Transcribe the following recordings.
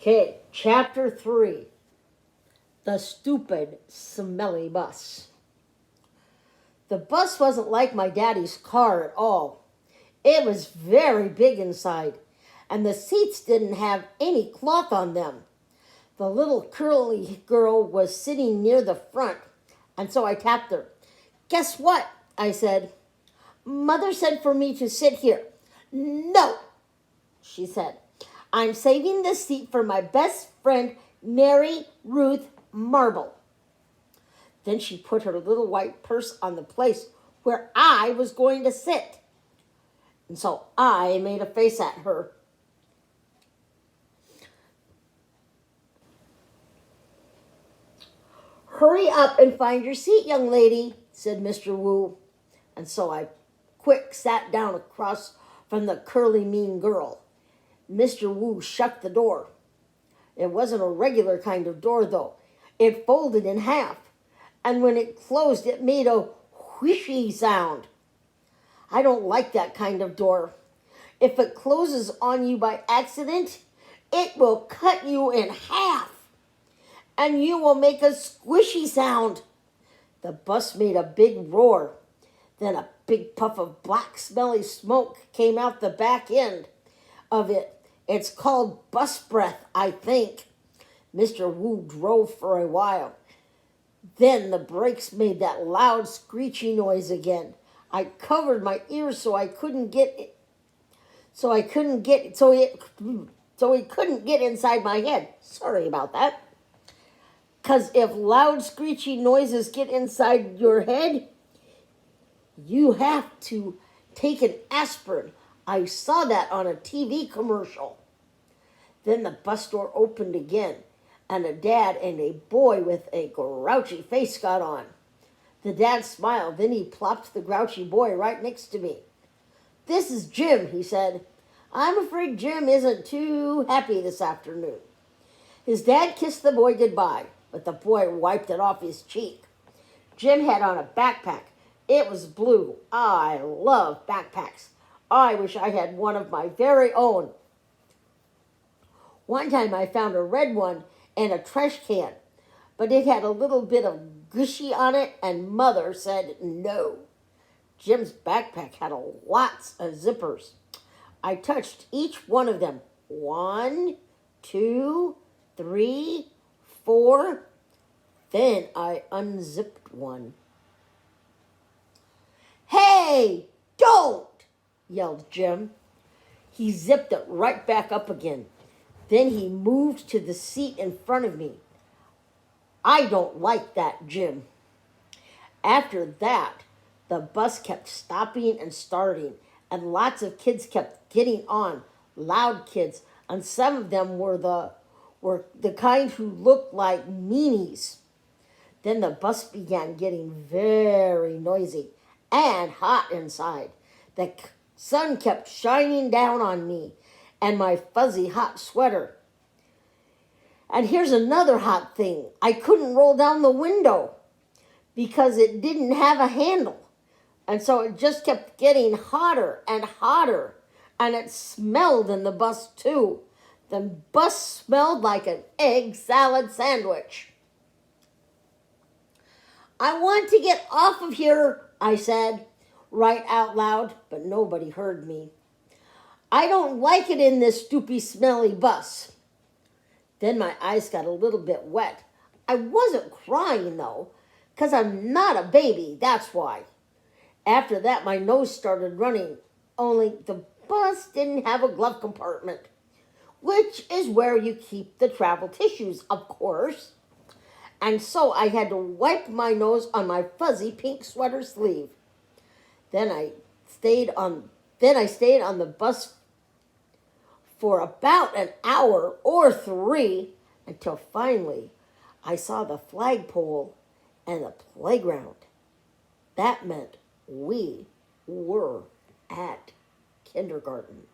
Okay, chapter 3. The stupid, smelly bus. The bus wasn't like my daddy's car at all. It was very big inside, and the seats didn't have any cloth on them. The little curly girl was sitting near the front, and so I tapped her. Guess what? I said. Mother said for me to sit here. No, she said. I'm saving this seat for my best friend, Mary Ruth Marble. Then she put her little white purse on the place where I was going to sit. And so I made a face at her. Hurry up and find your seat, young lady, said Mr. Wu. And so I quick sat down across from the curly mean girl. Mr. Wu shut the door. It wasn't a regular kind of door, though. It folded in half, and when it closed, it made a whishy sound. I don't like that kind of door. If it closes on you by accident, it will cut you in half, and you will make a squishy sound. The bus made a big roar. Then a big puff of black, smelly smoke came out the back end of it. It's called bus breath, I think. Mr. Wu drove for a while. Then the brakes made that loud, screechy noise again. I covered my ears so he couldn't get inside my head. Sorry about that. 'Cause if loud, screechy noises get inside your head, you have to take an aspirin. I saw that on a TV commercial. Then the bus door opened again, and a dad and a boy with a grouchy face got on. The dad smiled, then he plopped the grouchy boy right next to me. This is Jim, he said. I'm afraid Jim isn't too happy this afternoon. His dad kissed the boy goodbye, but the boy wiped it off his cheek. Jim had on a backpack. It was blue. I love backpacks. I wish I had one of my very own. One time I found a red one in a trash can, but it had a little bit of gushy on it, and Mother said no. Jim's backpack had lots of zippers. I touched each one of them. 1, 2, 3, 4. Then I unzipped one. Hey, don't! Yelled Jim. He zipped it right back up again. Then he moved to the seat in front of me. I don't like that, Jim. After that, the bus kept stopping and starting, and lots of kids kept getting on, loud kids, and some of them were the kind who looked like meanies. Then the bus began getting very noisy and hot inside. The sun kept shining down on me and my fuzzy hot sweater. And here's another hot thing. I couldn't roll down the window because it didn't have a handle. And so it just kept getting hotter and hotter. And it smelled in the bus too. The bus smelled like an egg salad sandwich. I want to get off of here, I said, right out loud, but nobody heard me. I don't like it in this stoopy, smelly bus. Then my eyes got a little bit wet. I wasn't crying, though, 'cause I'm not a baby, that's why. After that, my nose started running, only the bus didn't have a glove compartment, which is where you keep the travel tissues, of course. And so I had to wipe my nose on my fuzzy pink sweater sleeve. Then I stayed on the bus for about an hour or 3 until finally I saw the flagpole and the playground. That meant we were at kindergarten.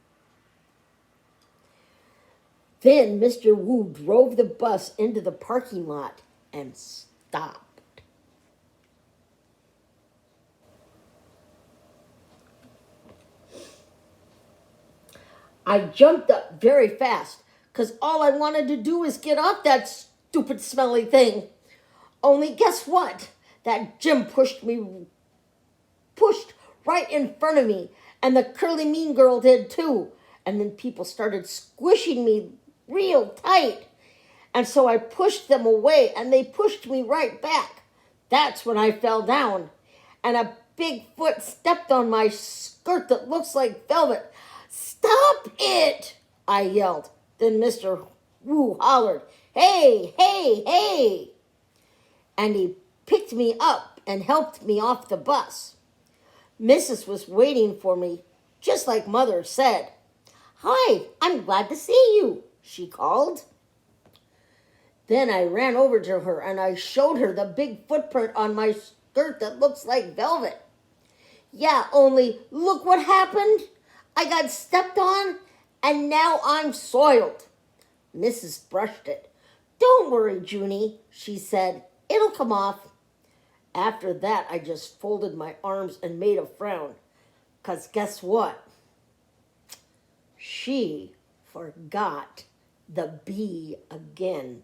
Then Mr. Wu drove the bus into the parking lot and stopped. I jumped up very fast because all I wanted to do was get off that stupid smelly thing. Only guess what? That Jim pushed right in front of me, and the curly mean girl did too. And then people started squishing me real tight. And so I pushed them away, and they pushed me right back. That's when I fell down, and a big foot stepped on my skirt that looks like velvet. "Stop it!" I yelled. Then Mr. Wu hollered, "Hey, hey, hey!" And he picked me up and helped me off the bus. Mrs. was waiting for me, just like Mother said. "Hi, I'm glad to see you," she called. Then I ran over to her and I showed her the big footprint on my skirt that looks like velvet. "Yeah, only look what happened. I got stepped on and now I'm soiled." Mrs. brushed it. "Don't worry, Junie," she said. "It'll come off." After that, I just folded my arms and made a frown. 'Cause guess what? She forgot the bee again.